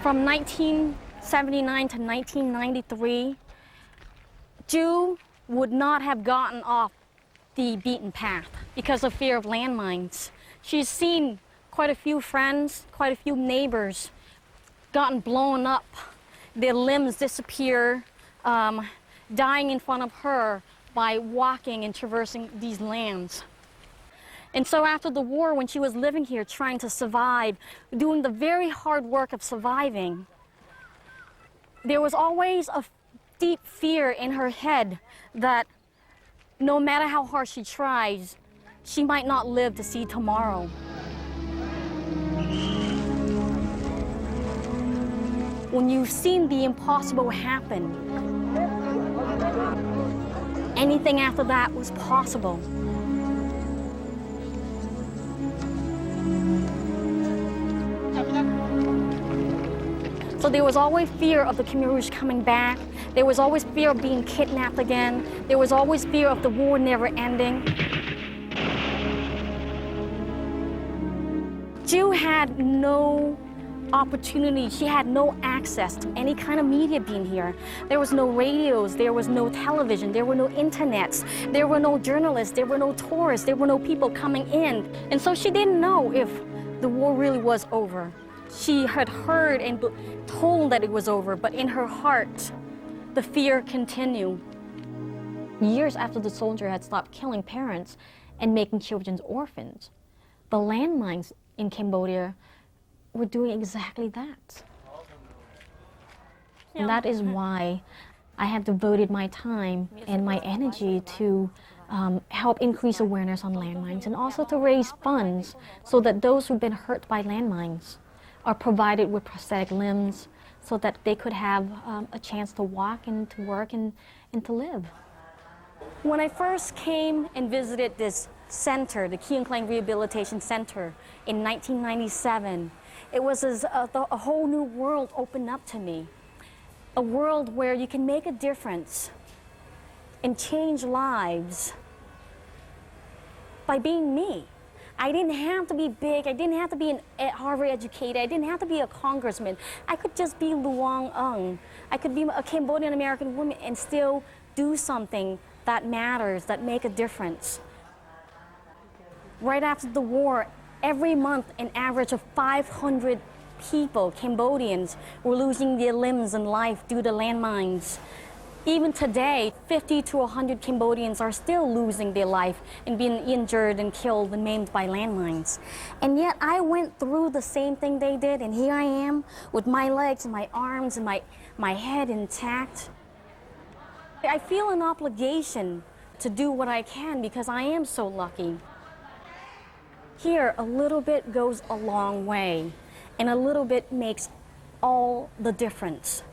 From 1979 to 1993, Chou would not have gotten off the beaten path because of fear of landmines. She's seen quite a few friends, quite a few neighbors gotten blown up, their limbs disappear, dying in front of her by walking and traversing these lands. And so after the war, when she was living here trying to survive, doing the very hard work of surviving, there was always a deep fear in her head that no matter how hard she tries, she might not live to see tomorrow. When you've seen the impossible happen, anything after that was possible. So there was always fear of the Khmer Rouge coming back. There was always fear of being kidnapped again. There was always fear of the war never ending. Chou had no opportunity. She had no access to any kind of media being here. There was no radios, there was no television, there were no internets, there were no journalists, there were no tourists, there were no people coming in. And so she didn't know if the war really was over. She had heard and told that it was over, but in her heart, the fear continued. Years after the soldier had stopped killing parents and making children orphans, the landmines in Cambodia were doing exactly that. And that is why I have devoted my time and my energy to help increase awareness on landmines and also to raise funds so that those who've been hurt by landmines are provided with prosthetic limbs so that they could have a chance to walk and to work and to live. When I first came and visited this center, the Loung Ung Rehabilitation Center in 1997, it was as a whole new world opened up to me. A world where you can make a difference and change lives by being me. I didn't have to be big, I didn't have to be Harvard educated, I didn't have to be a congressman. I could just be Loung Ung. I could be a Cambodian American woman and still do something that matters, that make a difference. Right after the war, every month an average of 500 people, Cambodians, were losing their limbs and life due to landmines. Even today, 50 to 100 Cambodians are still losing their life and being injured and killed and maimed by landmines. And yet I went through the same thing they did, and here I am with my legs and my arms and my head intact. I feel an obligation to do what I can because I am so lucky. Here, a little bit goes a long way, and a little bit makes all the difference.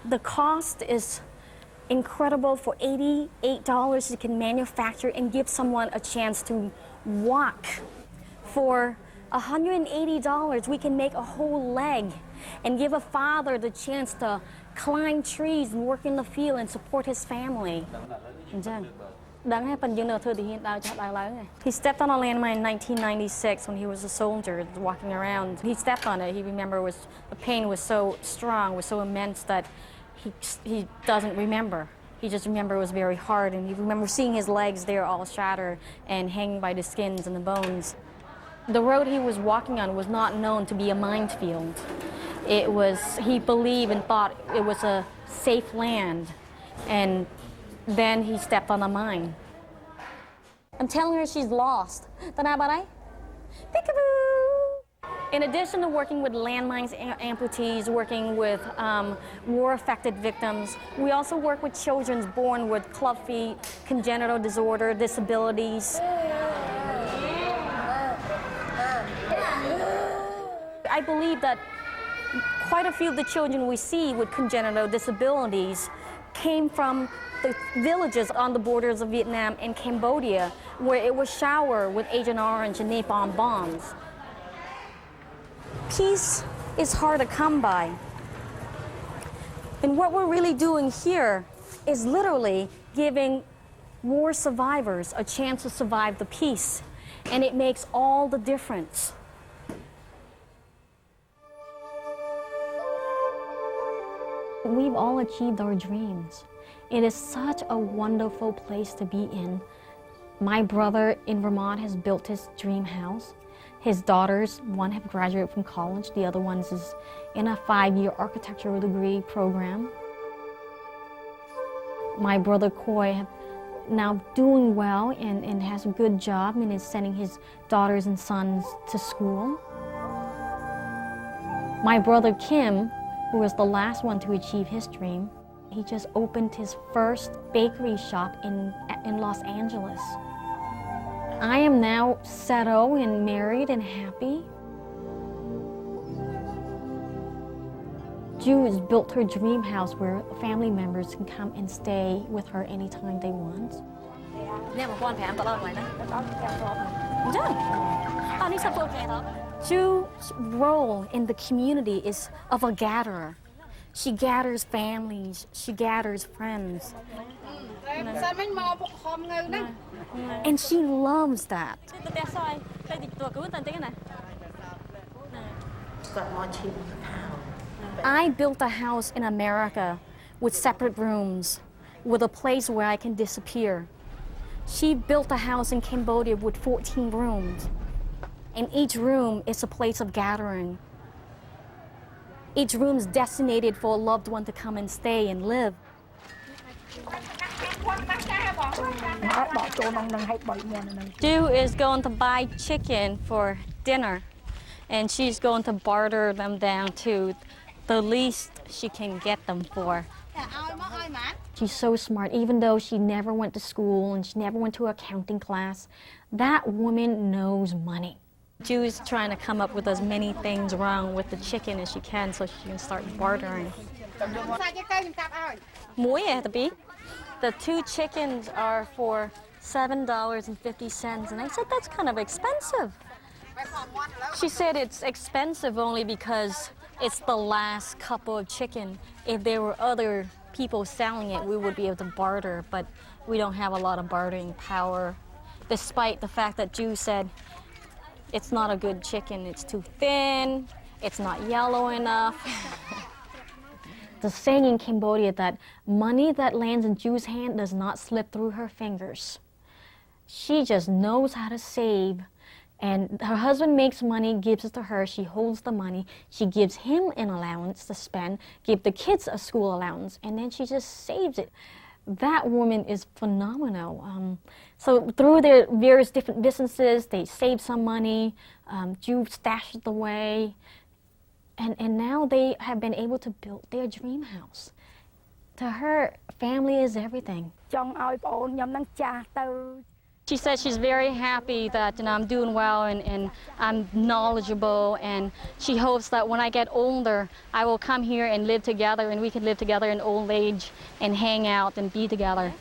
The cost is incredible. For $88, you can manufacture and give someone a chance to walk. For $180, we can make a whole leg and give a father the chance to climb trees and work in the field and support his family. He stepped on a landmine in 1996 when he was a soldier walking around. He stepped on it. He remembered the pain was so strong, was so immense that he doesn't remember. He just remembered it was very hard, and he remembers seeing his legs there all shattered and hanging by the skins and the bones. The road he was walking on was not known to be a minefield. He believed and thought it was a safe land, and then he stepped on a mine. I'm telling her she's lost. Peekaboo! In addition to working with landmines amputees, working with war-affected victims, we also work with children born with club feet, congenital disorder, disabilities. I believe that quite a few of the children we see with congenital disabilities came from the villages on the borders of Vietnam and Cambodia, where it was showered with Agent Orange and napalm bombs. Peace is hard to come by. And what we're really doing here is literally giving war survivors a chance to survive the peace. And it makes all the difference. We've all achieved our dreams. It is such a wonderful place to be in. My brother in Vermont has built his dream house. His daughters, one have graduated from college, the other one is in a 5-year architectural degree program. My brother Coy now doing well and has a good job and is sending his daughters and sons to school. My brother Kim, who was the last one to achieve his dream, he just opened his first bakery shop in Los Angeles. I am now settled and married and happy. Chou has built her dream house where family members can come and stay with her anytime they want. Chou's role in the community is of a gatherer. She gathers families, she gathers friends. And she loves that. I built a house in America with separate rooms, with a place where I can disappear. She built a house in Cambodia with 14 rooms. And each room is a place of gathering. Each room is designated for a loved one to come and stay and live. Chou is going to buy chicken for dinner, and she's going to barter them down to the least she can get them for. She's so smart, even though she never went to school and she never went to accounting class. That woman knows money. Chou is trying to come up with as many things wrong with the chicken as she can so she can start bartering. The 2 chickens are for $7.50, and I said, that's kind of expensive. She said it's expensive only because it's the last couple of chicken. If there were other people selling it, we would be able to barter, but we don't have a lot of bartering power, despite the fact that Chou said, it's not a good chicken, it's too thin, it's not yellow enough. The saying in Cambodia that money that lands in Chou's hand does not slip through her fingers. She just knows how to save, and her husband makes money, gives it to her, she holds the money, she gives him an allowance to spend, give the kids a school allowance, and then she just saves it. That woman is phenomenal. So through their various different businesses, they save some money, Chou stashed it away, and now they have been able to build their dream house. To her, family is everything. She said she's very happy that I'm doing well and I'm knowledgeable, and she hopes that when I get older, I will come here and live together, and we can live together in old age and hang out and be together.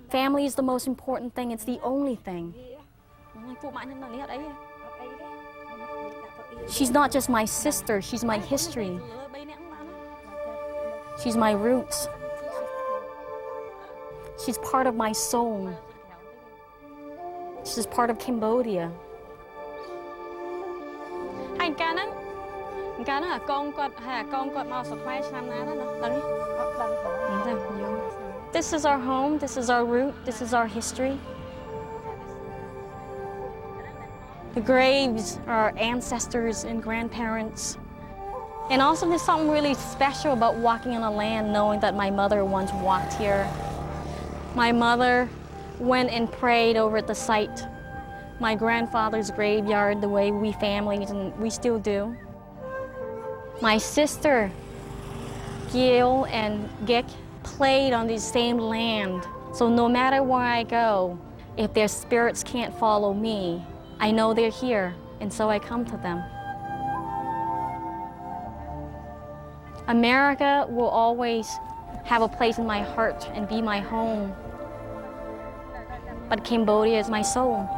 Family is the most important thing. It's the only thing. She's not just my sister, she's my history. She's my roots. She's part of my soul. She's part of Cambodia. This is our home, this is our root, this is our history. The graves are our ancestors and grandparents. And also there's something really special about walking on a land knowing that my mother once walked here. My mother went and prayed over at the site, my grandfather's graveyard, the way we families, and we still do. My sister, Gil and Gek, played on the same land. So no matter where I go, if their spirits can't follow me, I know they're here, and so I come to them. America will always have a place in my heart and be my home. But Cambodia is my soul.